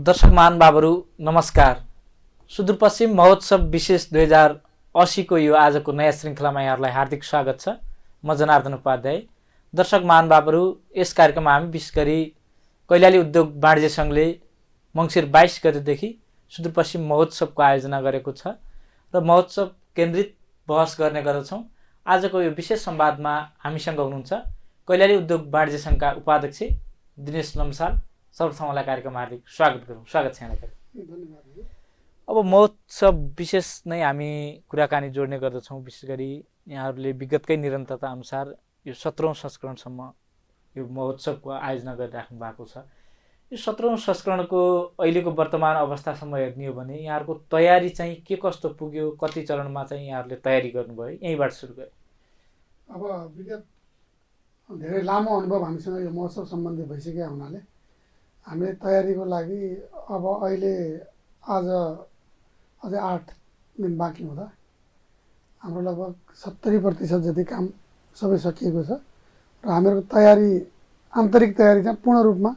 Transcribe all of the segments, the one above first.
दर्शक महानुभावहरू नमस्कार। सुदूरपश्चिम महोत्सव विशेष 2080 को यो आजको नयाँ श्रृङ्खलामा यहाँहरूलाई हार्दिक स्वागत छ। म जनार्दन उपाध्याय। दर्शक महानुभावहरू, यस कार्यक्रममा हामी विशेष गरी कैलाली उद्योग वाणिज्य सङ्घले मङ्सिर 22 गतेदेखि सुदूरपश्चिम महोत्सवको आयोजना गरेको छ र महोत्सव केन्द्रित बहस गर्ने गर्दछौँ। आजको यो विशेष संवादमा हामीसँग हुनुहुन्छ कैलाली उद्योग वाणिज्य सङ्घका उपाध्यक्ष दिनेश लम्साल। सर्वप्रथम उहाँलाई कार्यक्रममा हार्दिक स्वागत गरौँ। स्वागत छ यहाँलाई। धन्यवाद। अब महोत्सव विशेष नै हामी कुराकानी जोड्ने गर्दछौँ। विशेष गरी यहाँहरूले विगतकै निरन्तरता अनुसार यो 17औं संस्करणसम्म यो महोत्सवको आयोजना गरिराख्नु भएको छ। यो 17औं संस्करणको अहिलेको वर्तमान अवस्थासम्म हेर्ने हो भने यहाँहरूको तयारी चाहिँ के कस्तो पुग्यो, कति चरणमा चाहिँ यहाँहरूले तयारी गर्नुभयो, यहीँबाट सुरु गरे। अब विगत धेरै लामो अनुभव हामीसँग यो महोत्सव सम्बन्धी भइसकेका हुनाले हामीले तयारीको लागि अब अहिले आज अझै 8 दिन बाँकी हुँदा हाम्रो लगभग 70% जति काम सबै सकिएको छ र हामीहरूको तयारी, आन्तरिक तयारी चाहिँ पूर्ण रूपमा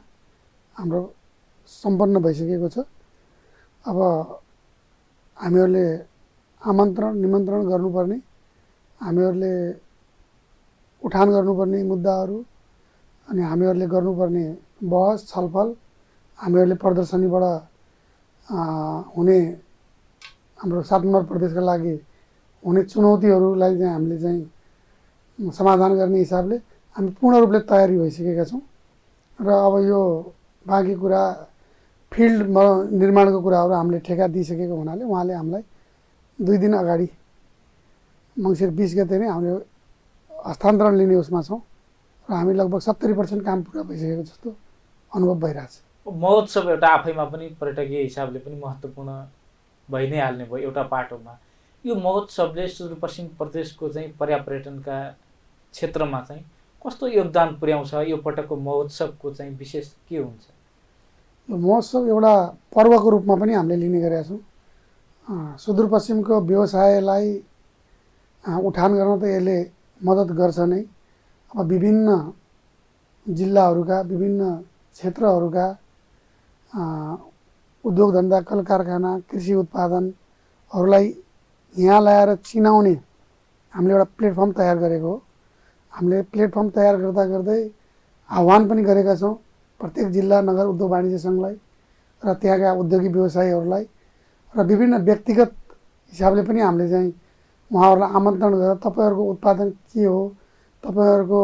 हाम्रो सम्पन्न भइसकेको छ। अब हामीहरूले निमन्त्रण गर्नुपर्ने, हामीहरूले उठान गर्नुपर्ने मुद्दाहरू अनि हामीहरूले गर्नुपर्ने बहस छलफल, हामीहरूले प्रदर्शनीबाट हुने हाम्रो 7 नम्बर प्रदेशका लागि हुने चुनौतीहरूलाई चाहिँ हामीले चाहिँ समाधान गर्ने हिसाबले हामी पूर्ण रूपले तयारी भइसकेका छौँ र अब यो बाँकी कुरा फिल्ड निर्माणको कुराहरू हामीले ठेका दिइसकेको हुनाले उहाँले हामीलाई 2 दिन अगाडि मङ्सिर 20 गते नै हामीले हस्तान्तरण लिने उसमा छौँ र हामी लगभग 70% काम पुरा भइसकेको जस्तो अनुभव भइरहेछ। महोत्सव एउटा आफैमा पनि पर्यटकीय हिसाबले पनि महत्त्वपूर्ण भइ नै हाल्ने भयो एउटा पाटोमा। यो महोत्सवले सुदूरपश्चिम प्रदेशको चाहिँ पर्यटनका क्षेत्रमा चाहिँ कस्तो योगदान पुर्याउँछ? यो पटकको महोत्सवको चाहिँ विशेष के हुन्छ? यो महोत्सव एउटा पर्वको रूपमा पनि हामीले लिने गरेका छौँ। सुदूरपश्चिमको व्यवसायलाई उठान गर्न त यसले मद्दत गर्छ नै। अब विभिन्न जिल्लाहरूका, विभिन्न क्षेत्रहरूका उद्योग धन्दा, कल कारखाना, कृषि उत्पादनहरूलाई यहाँ ल्याएर चिनाउने हामीले एउटा प्लेटफर्म तयार गरेको हो। हामीले प्लेटफर्म तयार गर्दा गर्दै आह्वान पनि गरेका छौँ प्रत्येक जिल्ला नगर उद्योग वाणिज्य सङ्घलाई र त्यहाँका उद्योगी व्यवसायीहरूलाई र विभिन्न व्यक्तिगत हिसाबले पनि हामीले चाहिँ उहाँहरूलाई आमन्त्रण गरेर तपाईँहरूको उत्पादन के हो, तपाईँहरूको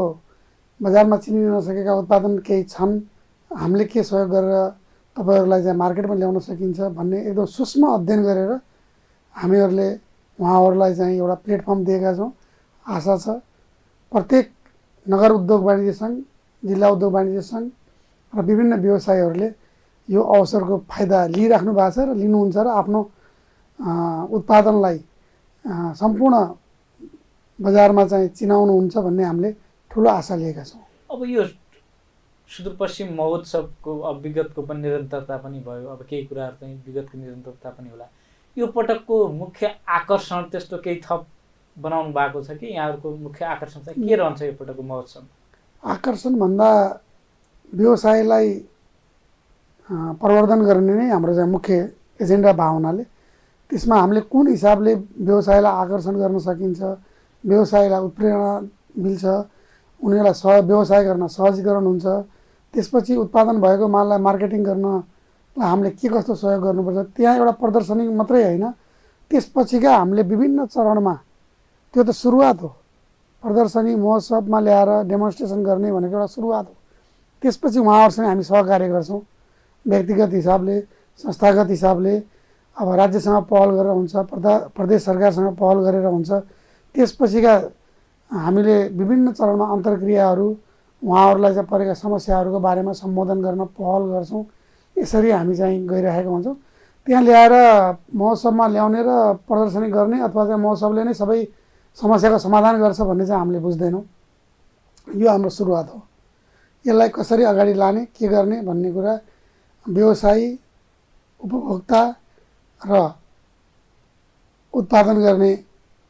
बजारमा चिनिन नसकेका उत्पादन केही छन्, हामीले के सहयोग गरेर तपाईँहरूलाई चाहिँ मार्केटमा ल्याउन सकिन्छ भन्ने एकदम सूक्ष्म अध्ययन गरेर हामीहरूले उहाँहरूलाई चाहिँ एउटा प्लेटफर्म दिएका छौँ। आशा छ प्रत्येक नगर उद्योग वाणिज्य सङ्घ, जिल्ला उद्योग वाणिज्य सङ्घ र विभिन्न व्यवसायीहरूले यो अवसरको फाइदा लिइराख्नु भएको छ र लिनुहुन्छ र आफ्नो उत्पादनलाई सम्पूर्ण बजारमा चाहिँ चिनाउनुहुन्छ भन्ने हामीले ठुलो आशा लिएका छौँ। अब यो सुदूरपश्चिम महोत्सवको अब विगतको पनि निरन्तरता पनि भयो, अब केही कुराहरू चाहिँ विगतको निरन्तरता पनि होला। यो पटकको मुख्य आकर्षण त्यस्तो केही थप बनाउनु भएको छ कि यहाँहरूको मुख्य आकर्षण चाहिँ के रहन्छ यो पटकको महोत्सव? आकर्षण भन्दा व्यवसायलाई प्रवर्धन गर्ने नै हाम्रो चाहिँ मुख्य एजेन्डा भएको हुनाले त्यसमा हामीले कुन हिसाबले व्यवसायलाई आकर्षण गर्न सकिन्छ, व्यवसायलाई उत्प्रेरणा मिल्छ, उनीहरूलाई व्यवसाय गर्न सहजीकरण हुन्छ, त्यसपछि उत्पादन भएको माललाई मार्केटिङ गर्नलाई हामीले के कस्तो सहयोग गर्नुपर्छ, त्यहाँ एउटा प्रदर्शनी मात्रै होइन, त्यसपछिका हामीले विभिन्न चरणमा, त्यो त सुरुवात हो। प्रदर्शनी महोत्सवमा ल्याएर डेमोन्स्ट्रेसन गर्ने भनेको एउटा सुरुवात हो। त्यसपछि उहाँहरूसँग हामी सहकार्य गर्छौँ, व्यक्तिगत हिसाबले, संस्थागत हिसाबले। अब राज्यसँग पहल गरेर हुन्छ, प्रदेश सरकारसँग पहल गरेर हुन्छ। त्यसपछिका हामीले विभिन्न चरणमा अन्तर्क्रियाहरू, उहाँहरूलाई चाहिँ परेका समस्याहरूको बारेमा सम्बोधन गर्न पहल गर्छौँ। यसरी हामी चाहिँ गइरहेका हुन्छौँ। त्यहाँ ल्याएर महोत्सवमा ल्याउने र प्रदर्शनी गर्ने अथवा चाहिँ महोत्सवले नै सबै समस्याको समाधान गर्छ भन्ने चाहिँ हामीले बुझ्दैनौँ। यो हाम्रो सुरुवात हो। यसलाई कसरी अगाडि लाने, के गर्ने भन्ने कुरा व्यवसायी, उपभोक्ता र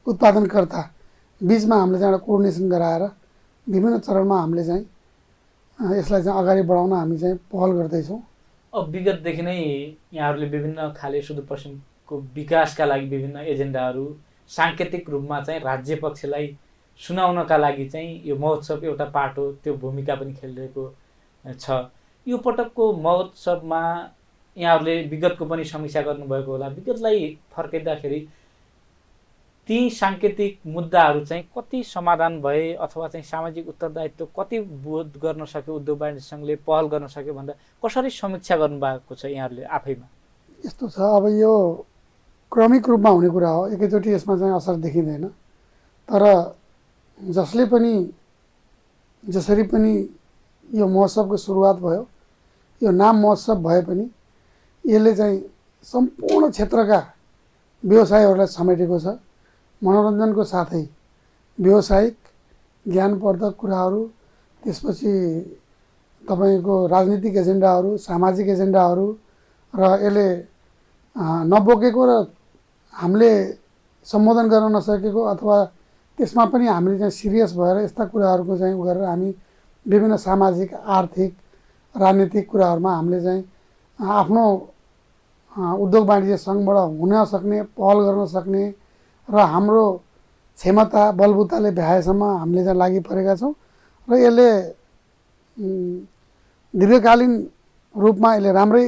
उत्पादनकर्ता बिचमा हामीले चाहिँ एउटा कोअर्डिनेसन गराएर विभिन्न चरणमा हामीले चाहिँ यसलाई चाहिँ अगाडि बढाउन हामी चाहिँ पहल गर्दैछौँ अब विगतदेखि नै यहाँहरूले विभिन्न खाले सुदूरपश्चिमको विकासका लागि विभिन्न एजेन्डाहरू साङ्केतिक रूपमा चाहिँ राज्य पक्षलाई सुनाउनका लागि चाहिँ यो महोत्सव एउटा पाटो त्यो भूमिका पनि खेलिरहेको छ। यो पटकको महोत्सवमा यहाँहरूले विगतको पनि समीक्षा गर्नुभएको होला। विगतलाई फर्किँदाखेरि ती साङ्केतिक मुद्दाहरू चाहिँ कति समाधान भए अथवा चाहिँ सामाजिक उत्तरदायित्व कति बोध गर्न सक्यो, उद्योग वाणिज्य सङ्घले पहल गर्न सक्यो भन्दा कसरी समीक्षा गर्नुभएको छ यहाँहरूले आफैमा? यस्तो छ, अब यो क्रमिक रूपमा हुने कुरा हो, एकैचोटि यसमा चाहिँ असर देखिँदैन। तर जसरी पनि यो महोत्सवको सुरुवात भयो, यो नाम महोत्सव भए पनि यसले चाहिँ सम्पूर्ण क्षेत्रका व्यवसायहरूलाई समेटेको छ। मनोरञ्जनको साथै व्यावसायिक ज्ञानवर्धक कुराहरू, त्यसपछि तपाईँको राजनीतिक एजेन्डाहरू, सामाजिक एजेन्डाहरू र यसले नबोकेको र हामीले सम्बोधन गर्न नसकेको अथवा त्यसमा पनि हामीले चाहिँ सिरियस भएर यस्ता कुराहरूको चाहिँ उ गरेर हामी विभिन्न सामाजिक, आर्थिक, राजनीतिक कुराहरूमा हामीले चाहिँ आफ्नो उद्योग वाणिज्य सङ्घबाट हुन सक्ने, पहल गर्न सक्ने र हाम्रो क्षमता बलबुताले भ्याएसम्म हामीले चाहिँ लागि परेका छौँ र यसले दीर्घकालीन रूपमा यसले राम्रै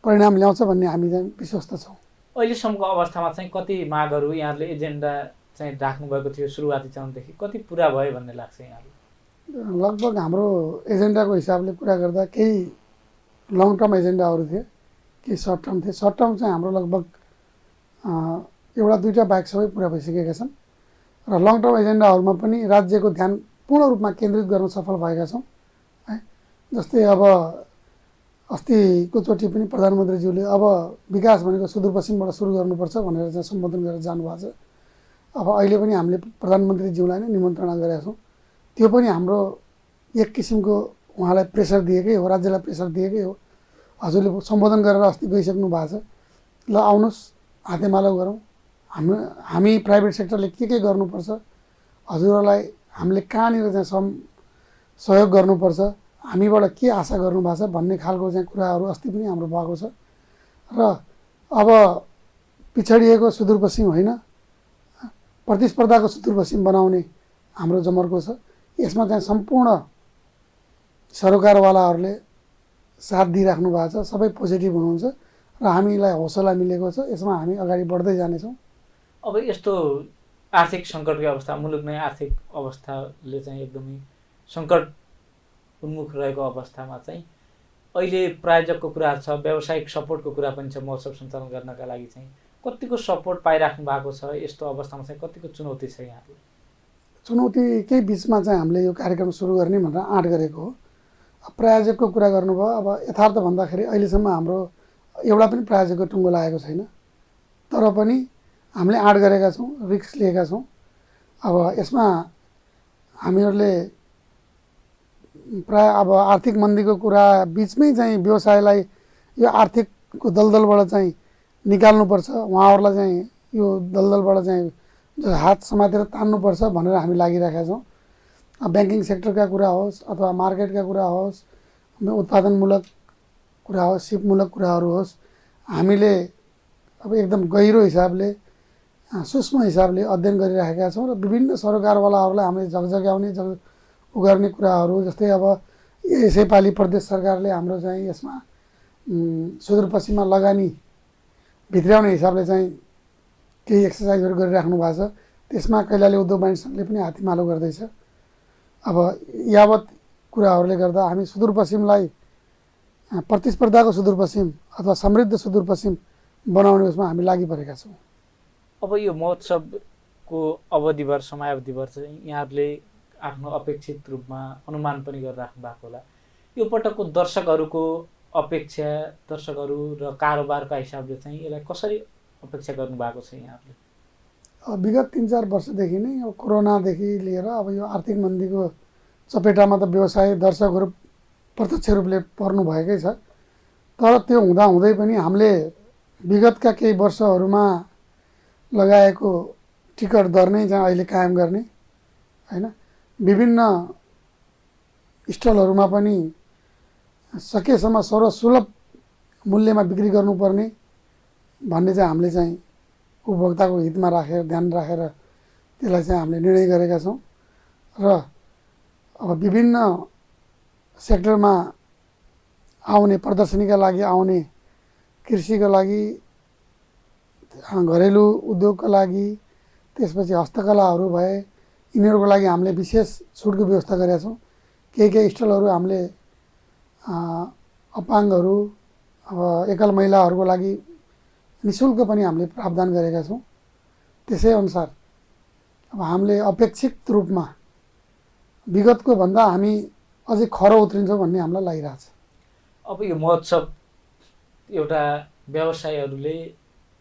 परिणाम ल्याउँछ भन्ने हामी चाहिँ विश्वस्त छौँ। अहिलेसम्मको अवस्थामा चाहिँ कति मागहरू यहाँहरूले एजेन्डा चाहिँ राख्नुभएको थियो सुरुवाती चरणदेखि, कति पुरा भयो भन्ने लाग्छ यहाँहरूले? लगभग हाम्रो एजेन्डाको हिसाबले कुरा गर्दा केही लङ टर्म एजेन्डाहरू थिए, केही सर्ट टर्म थिए। सर्ट टर्म चाहिँ हाम्रो लगभग एउटा दुईवटा बाहेक सबै पुरा भइसकेका छन् र लङ टर्म एजेन्डाहरूमा पनि राज्यको ध्यान पूर्ण रूपमा केन्द्रित गर्न सफल भएका छौँ है। जस्तै अब अस्तिको चोटि पनि प्रधानमन्त्रीज्यूले अब विकास भनेको सुदूरपश्चिमबाट सुरु गर्नुपर्छ भनेर चाहिँ सम्बोधन गरेर जानुभएको छ। अब अहिले पनि हामीले प्रधानमन्त्रीज्यूलाई नै निमन्त्रणा गरेका छौँ। त्यो पनि हाम्रो एक किसिमको उहाँलाई प्रेसर दिएकै हो, राज्यलाई प्रेसर दिएकै हो। हजुरले सम्बोधन गरेर अस्ति गइसक्नु भएको छ, ल आउनुहोस् हातेमालो गरौँ, हामी प्राइभेट सेक्टरले के गर्नुपर्छ, हजुरहरूलाई हामीले कहाँनिर चाहिँ सहयोग गर्नुपर्छ, हामीबाट के आशा गर्नुभएको छ भन्ने खालको चाहिँ कुराहरू अस्ति पनि हाम्रो भएको छ। र अब पिछडिएको सुदूरपश्चिम होइन, प्रतिस्पर्धाको सुदूरपश्चिम बनाउने हाम्रो जमर्को छ। यसमा चाहिँ सम्पूर्ण सरोकारवालाहरूले साथ दिइराख्नु भएको छ, सबै पोजिटिभ हुनुहुन्छ र हामीलाई हौसला मिलेको छ। यसमा हामी अगाडि बढ्दै जानेछौँ। अब यस्तो आर्थिक सङ्कटको अवस्था, मुलुक नै आर्थिक अवस्थाले चाहिँ एकदमै सङ्कट उन्मुख रहेको अवस्थामा चाहिँ अहिले प्रायोजकको कुरा छ, व्यावसायिक सपोर्टको कुरा पनि छ महोत्सव सञ्चालन गर्नका लागि चाहिँ कतिको सपोर्ट पाइराख्नु भएको छ? यस्तो अवस्थामा चाहिँ कतिको चुनौती छ यहाँले? चुनौतीकै बिचमा चाहिँ हामीले यो कार्यक्रम सुरु गर्ने भनेर आँट गरेको हो। प्रायोजकको कुरा गर्नुभयो, अब यथार्थ भन्दाखेरि अहिलेसम्म हाम्रो एउटा पनि प्रायोजकको टुङ्गो लागेको छैन। तर पनि हामीले आँट गरेका छौँ, रिस्क लिएका छौँ। अब यसमा हामीहरूले प्राय अब आर्थिक मन्दीको कुरा बिचमै चाहिँ व्यवसायलाई यो आर्थिकको दलदलबाट चाहिँ निकाल्नुपर्छ, उहाँहरूलाई चाहिँ यो दलदलबाट चाहिँ जो हात समातेर तान्नुपर्छ भनेर हामी लागिरहेका छौँ। ब्याङ्किङ सेक्टरका कुरा होस् अथवा मार्केटका कुरा होस्, उत्पादनमूलक कुरा होस्, सिपमूलक कुराहरू होस्, हामीले अब एकदम गहिरो हिसाबले, सूक्ष्म हिसाबले अध्ययन गरिरहेका छौँ र विभिन्न सरोकारवालाहरूलाई हामीले झकझक्याउने गर्ने कुराहरू, जस्तै अब यसैपालि प्रदेश सरकारले हाम्रो चाहिँ यसमा सुदूरपश्चिममा लगानी भित्र्याउने हिसाबले चाहिँ केही एक्सर्साइजहरू गरिराख्नु भएको छ। त्यसमा कैलाली उद्योग वाणिज्य सङ्घले पनि हातेमालो गर्दैछ। अब यावत कुराहरूले गर्दा हामी सुदूरपश्चिमलाई प्रतिस्पर्धाको सुदूरपश्चिम अथवा समृद्ध सुदूरपश्चिम बनाउने उसमा हामी लागि परेका छौँ। अब यो महोत्सवको अवधिभर, समयावधिभर चाहिँ यहाँहरूले आफ्नो अपेक्षित रूपमा अनुमान पनि गरिराख्नु भएको होला। यो पटकको दर्शकहरूको अपेक्षा, दर्शकहरू र कारोबारका हिसाबले चाहिँ यसलाई कसरी अपेक्षा गर्नुभएको छ यहाँहरूले? विगत 3-4 वर्षदेखि नै अब कोरोनादेखि लिएर अब यो आर्थिक मन्दीको चपेटामा त व्यवसाय दर्शकहरू प्रत्यक्ष रूपले पर्नुभएकै छ। तर त्यो हुँदाहुँदै पनि हामीले विगतका केही वर्षहरूमा लगाएको टिकट दर नै चाहिँ अहिले कायम गर्ने होइन। विभिन्न स्टलहरूमा पनि सकेसम्म सर्वसुलभ मूल्यमा बिक्री गर्नुपर्ने भन्ने चाहिँ हामीले चाहिँ उपभोक्ताको हितमा राखेर ध्यान राखेर त्यसलाई चाहिँ हामीले निर्णय गरेका छौँ। र अब विभिन्न सेक्टरमा आउने प्रदर्शनीका लागि आउने कृषिको लागि, घरेलु उद्योगका लागि, त्यसपछि हस्तकलाहरू भए यिनीहरूको लागि हामीले विशेष छुटको व्यवस्था गरेका छौँ। केही स्टलहरू हामीले अपाङ्गहरू, अब एकल महिलाहरूको लागि निःशुल्क पनि हामीले प्रावधान गरेका छौँ। त्यसै अनुसार अब हामीले अपेक्षित रूपमा विगतको भन्दा हामी अझै खरो उत्रिन्छौँ भन्ने हामीलाई लागिरहेछ। अब यो महोत्सव एउटा व्यवसायहरूले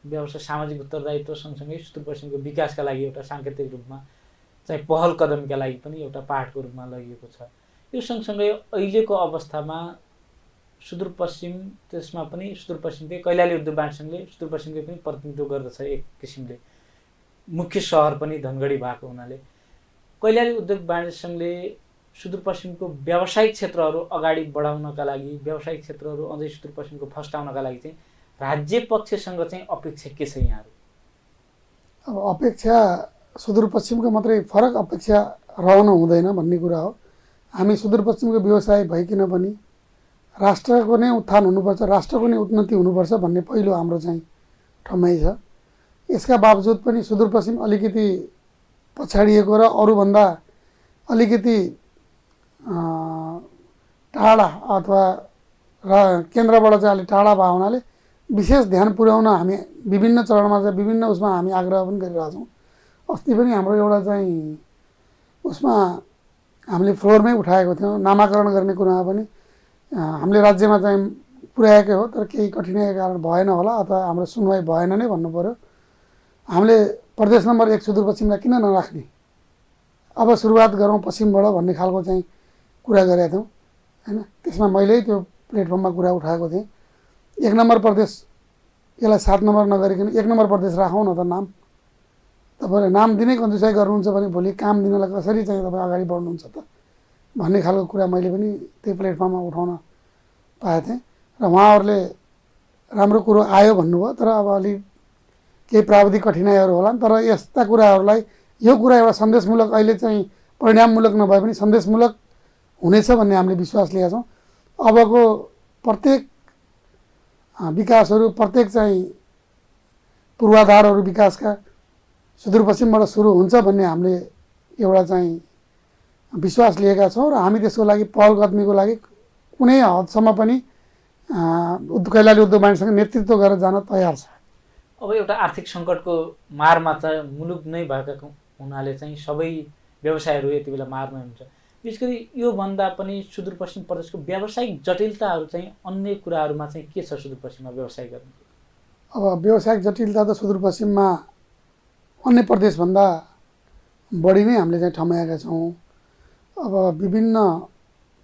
व्यवसाय सामाजिक उत्तरदायित्व सँगसँगै सुदूरपश्चिमको विकासका लागि एउटा साङ्केतिक रूपमा चाहिँ पहल कदमका लागि पनि एउटा पाठको रूपमा लगिएको छ। यो सँगसँगै अहिलेको अवस्थामा सुदूरपश्चिम, त्यसमा पनि सुदूरपश्चिमकै कैलाली उद्योग वाणिज्य सङ्घले सुदूरपश्चिमकै पनि प्रतिनिधित्व गर्दछ एक किसिमले। मुख्य सहर पनि धनगढी भएको हुनाले कैलाली उद्योग वाणिज्य सङ्घले सुदूरपश्चिमको व्यावसायिक क्षेत्रहरू अगाडि बढाउनका लागि, व्यावसायिक क्षेत्रहरू अझै सुदूरपश्चिमको फस्टाउनका लागि चाहिँ राज्य पक्षसँग चाहिँ अपेक्षा के छ यहाँहरू? अब अपेक्षा सुदूरपश्चिमको मात्रै फरक अपेक्षा रहन हुँदैन भन्ने कुरा हो। हामी सुदूरपश्चिमको व्यवसाय भइकन पनि राष्ट्रको नै उत्थान हुनुपर्छ, राष्ट्रको नै उन्नति हुनुपर्छ भन्ने पहिलो हाम्रो चाहिँ ठमाइ छ। यसका बावजुद पनि सुदूरपश्चिम अलिकति पछाडिएको र अरूभन्दा अलिकति टाढा अथवा केन्द्रबाट चाहिँ अलिक टाढा भएको हुनाले विशेष ध्यान पुर्याउन हामी विभिन्न चरणमा चाहिँ विभिन्न उसमा हामी आग्रह पनि गरिरहेछौँ। अस्ति पनि हाम्रो एउटा चाहिँ उसमा हामीले फ्लोरमै उठाएको थियौँ, नामाकरण गर्ने कुरामा पनि हामीले राज्यमा चाहिँ पुर्याएकै हो, तर केही कठिनाइको कारण भएन होला अथवा हाम्रो सुनवाई भएन नै भन्नु पऱ्यो। हामीले प्रदेश नम्बर 1 सुदूरपश्चिमलाई किन नराख्ने, अब सुरुवात गरौँ पश्चिमबाट भन्ने खालको चाहिँ कुरा गरेका थियौँ होइन। त्यसमा मैले त्यो प्लेटफर्ममा कुरा उठाएको थिएँ। 1 नम्बर प्रदेश, यसलाई 7 नम्बर नगरिकन 1 नम्बर प्रदेश राखौँ न त नाम। तपाईँले नाम दिनै कन्जुसाइ गर्नुहुन्छ भने भोलि काम दिनलाई कसरी चाहिँ तपाईँ अगाडि बढ्नुहुन्छ त भन्ने खालको कुरा मैले पनि त्यही प्लेटफर्ममा उठाउन पाएको थिएँ। र उहाँहरूले राम्रो कुरो आयो भन्नुभयो, तर अब अलिक केही प्राविधिक कठिनाइहरू होला। तर यस्ता कुराहरूलाई, यो कुरा एउटा सन्देशमूलक, अहिले चाहिँ परिणाममूलक नभए पनि सन्देशमूलक हुनेछ भन्ने हामीले विश्वास लिएका छौँ। अबको प्रत्येक विकासहरू, प्रत्येक चाहिँ पूर्वाधारहरू विकासका सुदूरपश्चिमबाट सुरु हुन्छ भन्ने हामीले एउटा चाहिँ विश्वास लिएका छौँ र हामी त्यसको लागि पहल कदमीको लागि कुनै हदसम्म पनि कैलाली उद्योग वाणिज्यसँग नेतृत्व गरेर जान तयार छ। अब एउटा आर्थिक सङ्कटको मारमा चाहिँ मुलुक नै भएका हुनाले चाहिँ सबै व्यवसायहरू यति बेला मारमा हुन्छ। विशेष गरी योभन्दा पनि सुदूरपश्चिम प्रदेशको व्यावसायिक जटिलताहरू चाहिँ अन्य कुराहरूमा चाहिँ के छ सुदूरपश्चिममा व्यवसाय गर्ने? अब व्यावसायिक जटिलता त सुदूरपश्चिममा अन्य प्रदेशभन्दा बढी नै हामीले चाहिँ ठमाएका छौँ। अब विभिन्न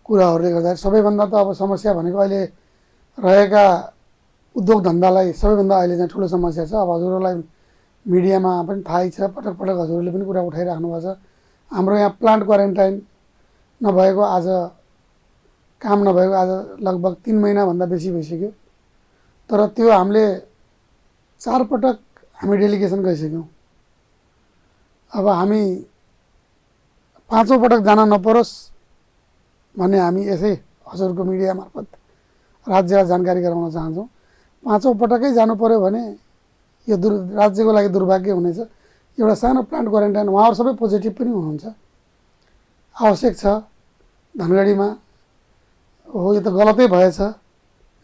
कुराहरूले गर्दा सबैभन्दा त अब समस्या भनेको अहिले रहेका उद्योग धन्दालाई सबैभन्दा अहिले चाहिँ ठुलो समस्या छ। अब हजुरहरूलाई मिडियामा पनि थाहै छ, पटक पटक हजुरहरूले पनि कुरा उठाइराख्नु भएको छ। हाम्रो यहाँ प्लान्ट क्वारेन्टाइन नभएको आज, काम नभएको आज लगभग 3 महिनाभन्दा बेसी भइसक्यो। तर त्यो हामीले 4 पटक हामी डेलिगेसन गइसक्यौँ। अब हामी 5औँ पटक जान नपरोस् भन्ने हामी यसै हजुरको मिडिया मार्फत राज्यलाई जानकारी गराउन चाहन्छौँ। 5औँ पटकै जानु पर्यो भने यो राज्यको लागि दुर्भाग्य हुनेछ। एउटा सानो प्लान्ट क्वारेन्टाइन, उहाँहरू सबै पोजिटिभ पनि हुनुहुन्छ, आवश्यक छ धनगढीमा। हो यो त गलतै भएछ,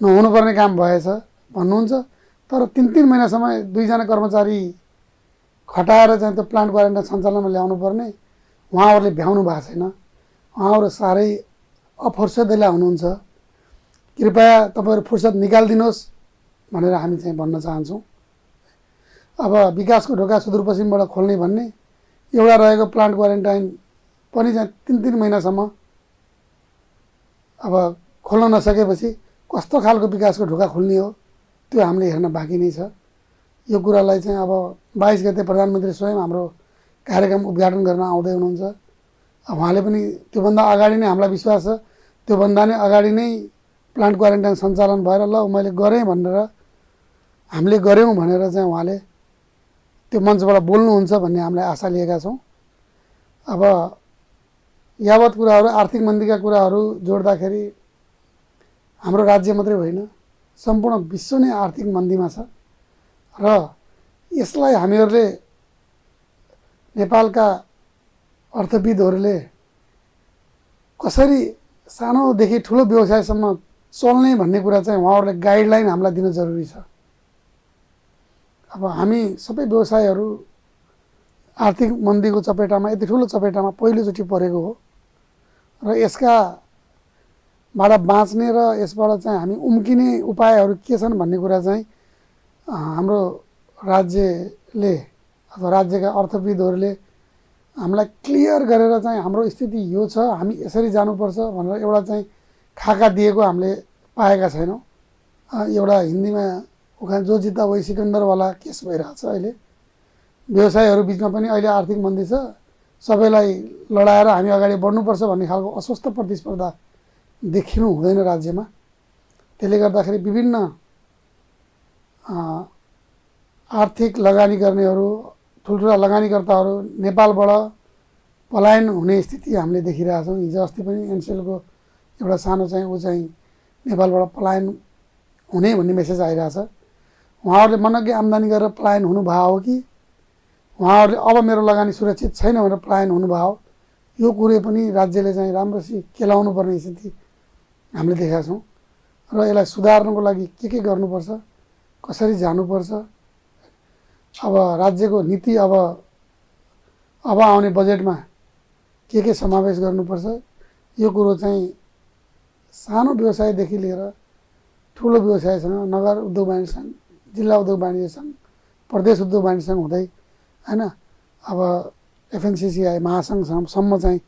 नहुनुपर्ने काम भएछ भन्नुहुन्छ। तर 3-3 महिनासम्म 2 जना कर्मचारी खटाएर चाहिँ त्यो प्लान्ट क्वारेन्टाइन सञ्चालनमा ल्याउनु पर्ने उहाँहरूले भ्याउनु भएको छैन। उहाँहरू साह्रै अफुर्सदैला हुनुहुन्छ। कृपया तपाईँहरू फुर्सद निकालिदिनुहोस् भनेर हामी चाहिँ भन्न चाहन्छौँ। अब विकासको ढोका सुदूरपश्चिमबाट खोल्ने भन्ने एउटा रहेको प्लान्ट क्वारेन्टाइन पनि चाहिँ 3-3 महिनासम्म अब खोल्न नसकेपछि कस्तो खालको विकासको ढोका खुल्ने हो त्यो हामीले हेर्न बाँकी नै छ। यो कुरालाई चाहिँ अब 22 गते प्रधानमन्त्री स्वयं हाम्रो कार्यक्रम उद्घाटन गर्न आउँदै हुनुहुन्छ। उहाँले पनि त्योभन्दा अगाडि नै हामीलाई विश्वास छ त्योभन्दा नै अगाडि नै प्लान्ट क्वारेन्टाइन सञ्चालन भएर ल मैले गरेँ भनेर हामीले गऱ्यौँ भनेर चाहिँ उहाँले त्यो मञ्चबाट बोल्नुहुन्छ भन्ने हामीले आशा लिएका छौँ। अब यावत कुराहरू आर्थिक मन्दीका कुराहरू जोड्दाखेरि हाम्रो राज्य मात्रै होइन सम्पूर्ण विश्व नै आर्थिक मन्दीमा छ र यसलाई हामीहरूले नेपालका अर्थविदहरूले कसरी सानोदेखि ठुलो व्यवसायसम्म चल्ने भन्ने कुरा चाहिँ उहाँहरूले गाइडलाइन हामीलाई दिन जरुरी छ। अब हामी सबै व्यवसायहरू आर्थिक मन्दीको चपेटामा यति ठुलो चपेटामा पहिलोचोटि परेको हो र यसकाबाट बाँच्ने र यसबाट चाहिँ हामी उम्किने उपायहरू के छन् भन्ने कुरा चाहिँ हाम्रो राज्यले अथवा राज्यका अर्थविदहरूले हामीलाई क्लियर गरेर चाहिँ हाम्रो स्थिति यो छ, हामी यसरी जानुपर्छ भनेर एउटा चाहिँ खाका दिएको हामीले पाएका छैनौँ। एउटा हिन्दीमा उखान जो जित्दा वही सिकन्दरवाला केस भइरहेछ। अहिले व्यवसायहरू बिचमा पनि अहिले आर्थिक मन्दी छ, सबैलाई लडाएर हामी अगाडि बढ्नुपर्छ भन्ने खालको अस्वस्थ प्रतिस्पर्धा देखिनु हुँदैन राज्यमा। त्यसले गर्दाखेरि विभिन्न आर्थिक लगानी गर्नेहरू, ठुल्ठुला लगानीकर्ताहरू नेपालबाट पलायन हुने स्थिति हामीले देखिरहेछौँ। हिजो अस्ति पनि एनसेलको एउटा सानो चाहिँ ऊ चाहिँ नेपालबाट पलायन हुने भन्ने मेसेज आइरहेछ। उहाँहरूले मनग्गे आम्दानी गरेर पलायन हुनुभयो हो कि उहाँहरूले अब मेरो लगानी सुरक्षित छैन भनेर पलायन हुनुभयो, यो कुरो पनि राज्यले चाहिँ राम्रोसी केलाउनु पर्ने स्थिति हामीले देखेका छौँ र यसलाई सुधार्नको लागि के गर्नुपर्छ, कसरी जानुपर्छ, अब राज्यको नीति अब आउने बजेटमा के समावेश गर्नुपर्छ, यो कुरो चाहिँ सानो व्यवसायदेखि लिएर ठुलो व्यवसायसँग, नगर उद्योग वाणिज्य सङ्घ, जिल्ला उद्योग वाणिज्य सङ्घ, प्रदेश उद्योग वाणिज्य सङ्घ हुँदै होइन अब एफएनसिसिआई महासङ्घसम्म चाहिँ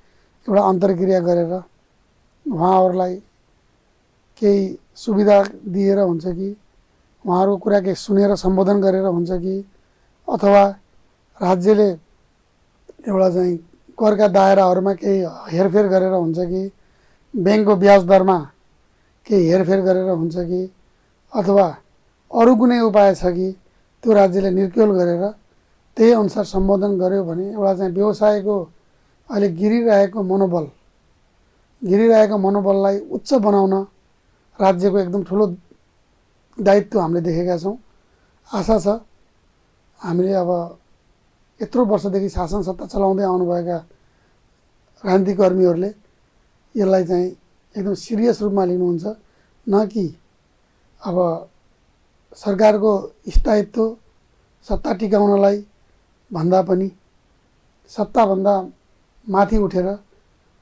एउटा अन्तर्क्रिया गरेर उहाँहरूलाई केही सुविधा दिएर हुन्छ कि उहाँहरूको कुरा केही सुनेर सम्बोधन गरेर हुन्छ कि अथवा राज्यले एउटा चाहिँ करका दायराहरूमा केही हेरफेर गरेर हुन्छ कि ब्याङ्कको ब्याज दरमा केही हेरफेर गरेर हुन्छ कि अथवा अरू कुनै उपाय छ कि त्यो राज्यले निर्क्युल गरेर त्यही अनुसार सम्बोधन गर्यो भने एउटा चाहिँ व्यवसायको अहिले गिरिरहेको मनोबललाई उच्च बनाउन राज्यको एकदम ठुलो दायित्व हामीले देखेका छौँ। आशा छ हामीले अब यत्रो वर्षदेखि शासन सत्ता चलाउँदै आउनुभएका क्रान्तिकर्मीहरूले यसलाई चाहिँ एकदम सिरियस रूपमा लिनुहुन्छ, न कि अब सरकारको स्थायित्व सत्ता टिकाउनलाई भन्दा पनि सत्ताभन्दा माथि उठेर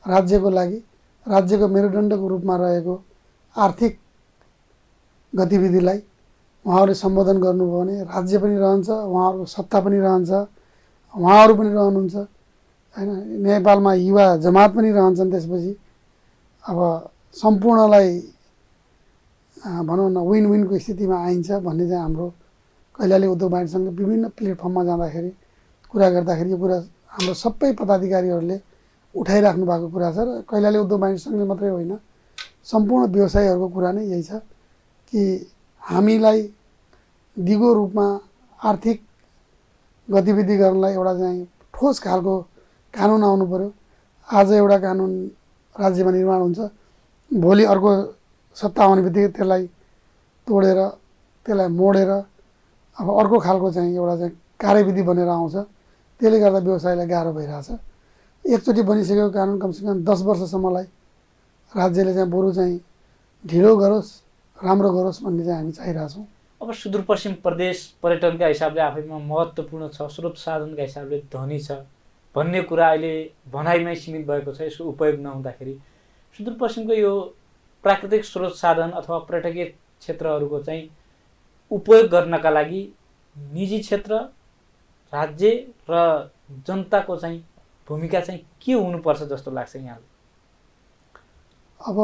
राज्यको लागि राज्यको मेरुदण्डको रूपमा रहेको आर्थिक गतिविधिलाई उहाँहरूले सम्बोधन गर्नुभयो भने राज्य पनि रहन्छ, उहाँहरूको सत्ता पनि रहन्छ, उहाँहरू पनि रहनुहुन्छ होइन। नेपालमा युवा जमात पनि रहन्छन्। त्यसपछि अब सम्पूर्णलाई भनौँ न विन विनको स्थितिमा आइन्छ भन्ने चाहिँ हाम्रो कैलाली उद्योग वाणिज्य सङ्घ विभिन्न प्लेटफर्ममा जाँदाखेरि कुरा गर्दाखेरि यो कुरा हाम्रो सबै पदाधिकारीहरूले उठाइराख्नु भएको कुरा छ र कैलाली उद्योग वाणिज्य सङ्घले मात्रै होइन सम्पूर्ण व्यवसायीहरूको कुरा नै यही छ कि हामीलाई दिगो रूपमा आर्थिक गतिविधि गर्नलाई एउटा चाहिँ ठोस खालको कानुन आउनु पर्यो। आज एउटा कानुन राज्यमा निर्माण हुन्छ, भोलि अर्को सत्ता आउने बित्तिकै त्यसलाई तोडेर त्यसलाई मोडेर अब अर्को खालको चाहिँ एउटा चाहिँ कार्यविधि बनेर आउँछ। त्यसले गर्दा व्यवसायलाई गाह्रो भइरहेछ। एकचोटि बनिसकेको कानुन कमसेकम 10 वर्षसम्मलाई राज्यले चाहिँ बरु चाहिँ ढिलो गरोस्, राम्रो गरोस् भन्ने चाहिँ हामी चाहिरहेछौँ। अब सुदूरपश्चिम प्रदेश पर्यटनका हिसाबले आफैमा महत्त्वपूर्ण छ, स्रोत साधनका हिसाबले धनी छ भन्ने कुरा अहिले भनाइमै सीमित भएको छ। यसको उपयोग नहुँदाखेरि सुदूरपश्चिमको यो प्राकृतिक स्रोत साधन अथवा पर्यटकीय क्षेत्रहरूको चाहिँ उपयोग गर्नका लागि निजी क्षेत्र, राज्य र जनताको चाहिँ भूमिका चाहिँ के हुनुपर्छ जस्तो लाग्छ यहाँलाई? अब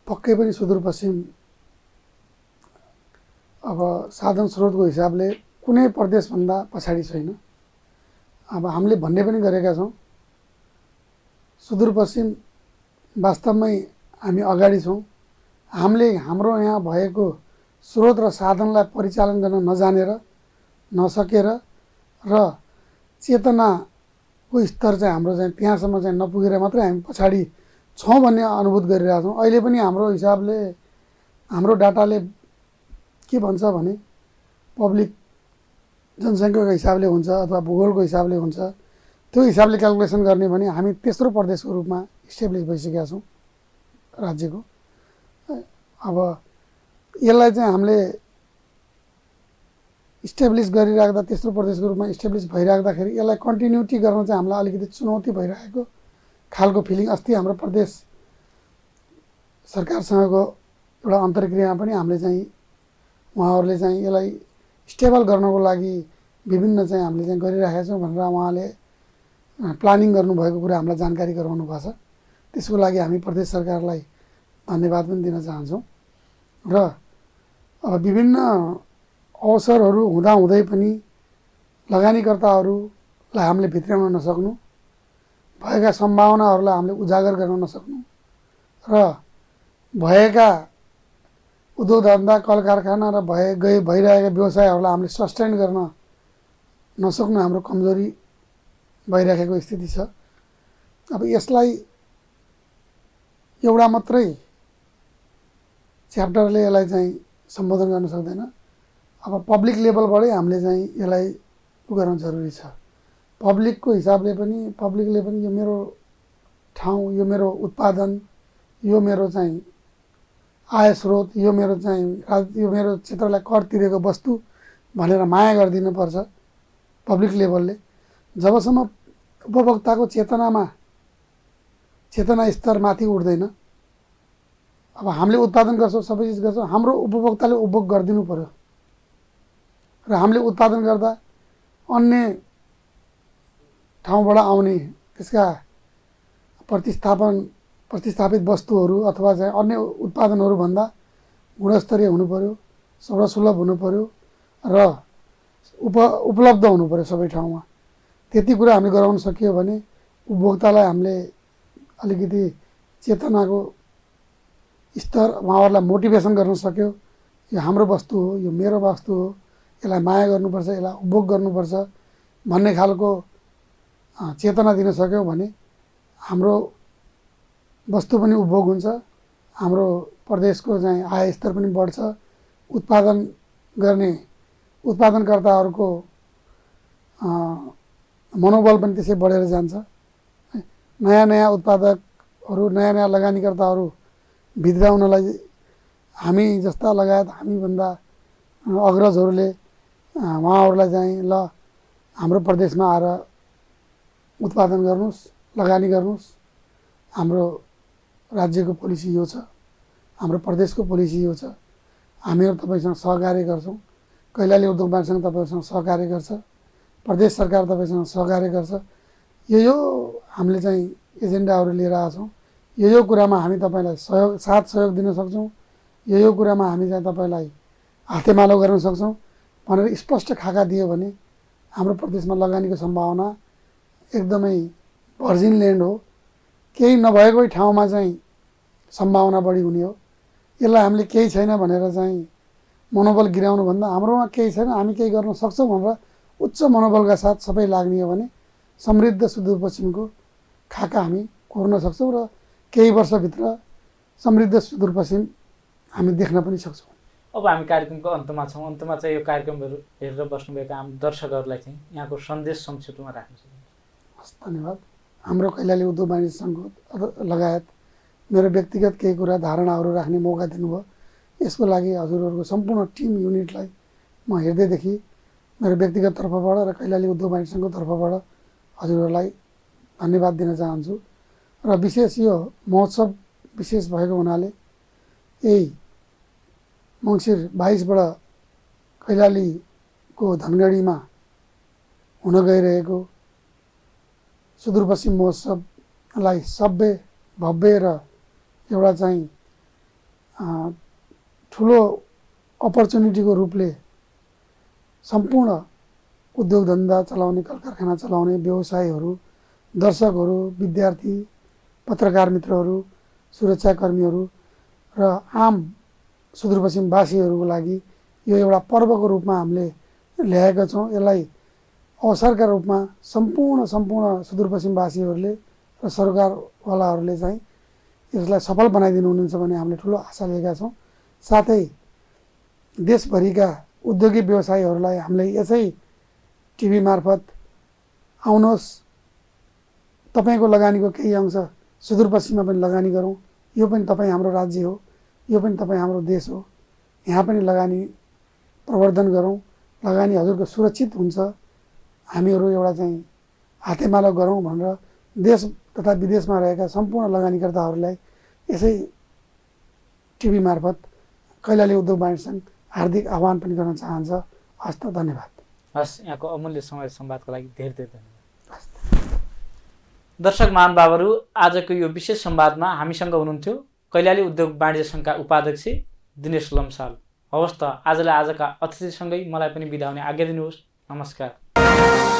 पक्कै पनि सुदूरपश्चिम अब साधन स्रोतको हिसाबले कुनै प्रदेशभन्दा पछाडि छैन। अब हामीले भन्ने पनि गरेका छौँ सुदूरपश्चिम वास्तवमै हामी अगाडि छौँ हामीले हाम्रो यहाँ भएको स्रोत र साधनलाई परिचालन गर्न नजानेर नसकेर र चेतनाको स्तर चाहिँ हाम्रो चाहिँ त्यहाँसम्म चाहिँ नपुगेर मात्रै हामी पछाडि छौँ भन्ने अनुभूत गरिरहेका छौँ। अहिले पनि हाम्रो हिसाबले हाम्रो डाटाले के भन्छ भने पब्लिक जनसङ्ख्याको हिसाबले हुन्छ अथवा भूगोलको हिसाबले हुन्छ। त्यो हिसाबले क्यालकुलेसन गर्ने भने हामी तेस्रो प्रदेशको रूपमा इस्टेब्लिस भइसकेका छौँ राज्यको। अब यसलाई चाहिँ हामीले इस्टेब्लिस गरिराख्दा तेस्रो प्रदेशको रूपमा इस्टेब्लिस भइराख्दाखेरि यसलाई कन्टिन्युटी गर्न चाहिँ हामीलाई अलिकति चुनौती भइरहेको खालको फिलिङ। अस्ति हाम्रो प्रदेश सरकारसँगको एउटा अन्तर्क्रियामा पनि हामीले चाहिँ उहाँहरूले चाहिँ यसलाई स्टेबल गर्नको लागि विभिन्न चाहिँ हामीले चाहिँ गरिराखेका छौँ भनेर उहाँले प्लानिङ गर्नुभएको कुरा हामीलाई जानकारी गराउनु भएको छ। त्यसको लागि हामी प्रदेश सरकारलाई धन्यवाद पनि दिन चाहन्छौँ। र अब विभिन्न अवसरहरू हुँदाहुँदै पनि लगानीकर्ताहरूलाई हामीले भित्र्याउन नसक्नु, भएका सम्भावनाहरूलाई हामीले उजागर गर्न नसक्नु र भएका उद्योग धन्दा कल कारखाना र भइरहेका व्यवसायहरूलाई हामीले सस्टेन गर्न नसक्नु हाम्रो कमजोरी भइरहेको स्थिति छ। अब यसलाई एउटा मात्रै च्याप्टरले यसलाई चाहिँ सम्बोधन गर्न सक्दैन। अब पब्लिक लेभलबाटै हामीले चाहिँ यसलाई गर्न जरुरी छ। पब्लिकको हिसाबले पनि पब्लिकले पनि यो मेरो ठाउँ, यो मेरो उत्पादन, यो मेरो चाहिँ आय स्रोत, यो मेरो क्षेत्रलाई कर तिरेको वस्तु भनेर माया गरिदिनुपर्छ पब्लिक लेभलले। जबसम्म उपभोक्ताको चेतना स्तर माथि उठ्दैन, अब हामीले उत्पादन गर्छौँ, सबै चिज गर्छौँ, हाम्रो उपभोक्ताले उपभोग गरिदिनु पर्यो र हामीले उत्पादन गर्दा अन्य ठाउँबाट आउने त्यसका प्रतिस्थापित वस्तुहरू अथवा चाहिँ अन्य उत्पादनहरूभन्दा गुणस्तरीय हुनु पर्यो, सर्वसुलभ हुनु पर्यो र उपलब्ध हुनु पर्यो सबै ठाउँमा। त्यति कुरा हामीले गराउन सकियो भने उपभोक्तालाई हामीले अलिकति चेतनाको स्तर उहाँहरूलाई मोटिभेसन गर्न सक्यो। यो हाम्रो वस्तु हो, यो मेरो वस्तु हो, यसलाई माया गर्नुपर्छ, यसलाई उपभोग गर्नुपर्छ भन्ने खालको चेतना दिन सक्यौँ भने हाम्रो वस्तु पनि उपभोग हुन्छ, हाम्रो प्रदेशको चाहिँ आय स्तर पनि बढ्छ, उत्पादनकर्ताहरूको मनोबल पनि त्यसै बढेर जान्छ। नयाँ उत्पादकहरू, नयाँ लगानीकर्ताहरू भित्राउनलाई हामी जस्ता लगायत हामीभन्दा अग्रजहरूले उहाँहरूलाई चाहिँ ल हाम्रो प्रदेशमा आएर उत्पादन गर्नुहोस्, लगानी गर्नुहोस्, हाम्रो राज्यको पोलिसी यो छ, हाम्रो प्रदेशको पोलिसी यो छ, हामीहरू तपाईँसँग सहकार्य गर्छौँ, कैलाली उद्योग वाणिज्य सङ्घ तपाईँहरूसँग सहकार्य गर्छ, प्रदेश सरकार तपाईँसँग सहकार्य गर्छ, यो हामीले चाहिँ एजेन्डाहरू लिएर आएको छौँ, यो कुरामा हामी तपाईँलाई साथ सहयोग दिन सक्छौँ, यो कुरामा हामी चाहिँ तपाईँलाई हातेमालो गर्न सक्छौँ भनेर स्पष्ट खाका दियो भने हाम्रो प्रदेशमा लगानीको सम्भावना एकदमै भर्जिन ल्यान्ड हो, केही नभएकै ठाउँमा चाहिँ सम्भावना बढी हुने हो। यसलाई हामीले केही छैन भनेर चाहिँ मनोबल गिराउनुभन्दा हाम्रोमा केही छैन, हामी केही गर्न सक्छौँ भनेर उच्च मनोबलका साथ सबै लाग्ने हो भने समृद्ध सुदूरपश्चिमको खाका हामी कोर्न सक्छौँ र केही वर्षभित्र समृद्ध सुदूरपश्चिम हामी देख्न पनि सक्छौँ। अब हामी कार्यक्रमको अन्तमा छौँ। अन्तमा चाहिँ यो कार्यक्रमहरू हेरेर बस्नुभएका हाम दर्शकहरूलाई चाहिँ यहाँको सन्देश संक्षेपमा राख्न सक्नुहुन्छ। हस्, धन्यवाद। हाम्रो कैलाली उद्योग वाणिज्य सङ्घ लगायत मेरो व्यक्तिगत केही कुरा धारणाहरू राख्ने मौका दिनुभयो, यसको लागि हजुरहरूको सम्पूर्ण टिम युनिटलाई म हृदयदेखि मेरो व्यक्तिगत तर्फबाट र कैलाली उद्योग वाणिज्य सङ्घको तर्फबाट हजुरहरूलाई धन्यवाद दिन चाहन्छु। र विशेष यो महोत्सव विशेष भएको हुनाले यही मङ्सिर 22बाट कैलालीको धनगढीमा हुन गइरहेको सुदूरपश्चिम महोत्सवलाई सभ्य, भव्य र एउटा चाहिँ ठुलो अपर्च्युनिटीको रूपले सम्पूर्ण उद्योग धन्दा चलाउने, कल कारखाना चलाउने व्यवसायीहरू, दर्शकहरू, विद्यार्थी, पत्रकार मित्रहरू, सुरक्षाकर्मीहरू र आम सुदूरपश्चिमवासीहरूको लागि यो एउटा पर्वको रूपमा हामीले ल्याएका छौँ। यसलाई अवसरका रूपमा सम्पूर्ण सुदूरपश्चिमवासीहरूले र सरकारवालाहरूले चाहिँ यसलाई सफल बनाइदिनु हुनुहुन्छ भन्ने हामीले ठुलो आशा लिएका छौँ। साथै देशभरिका उद्योगिक व्यवसायीहरूलाई हामीले यसै टिभी मार्फत आउनुहोस्, तपाईँको लगानीको केही अंश सुदूरपश्चिममा पनि लगानी गरौँ, यो पनि तपाईँ हाम्रो राज्य हो, यो पनि तपाईँ हाम्रो देश हो, यहाँ पनि लगानी प्रवर्धन गरौँ, लगानी हजुरको सुरक्षित हुन्छ, हामीहरू एउटा चाहिँ हातेमालो गरौँ भनेर देश तथा विदेशमा रहेका सम्पूर्ण लगानीकर्ताहरूलाई यसै टिभी मार्फत कैलाली उद्योग वाणिज्य सङ्घ हार्दिक आह्वान पनि गर्न चाहन्छ। हस्त धन्यवाद। हस्, यहाँको अमूल्य समय संवादको लागि धेरै धेरै धन्यवाद। दर्शक महानुभावहरू, आजको यो विशेष संवादमा हामीसँग हुनुहुन्थ्यो कैलाली उद्योग वाणिज्य सङ्घका उपाध्यक्ष दिनेश लम्साल। हवस् त, आजका अतिथिसँगै मलाई पनि बिदा हुने आज्ञा दिनुहोस्। नमस्कार।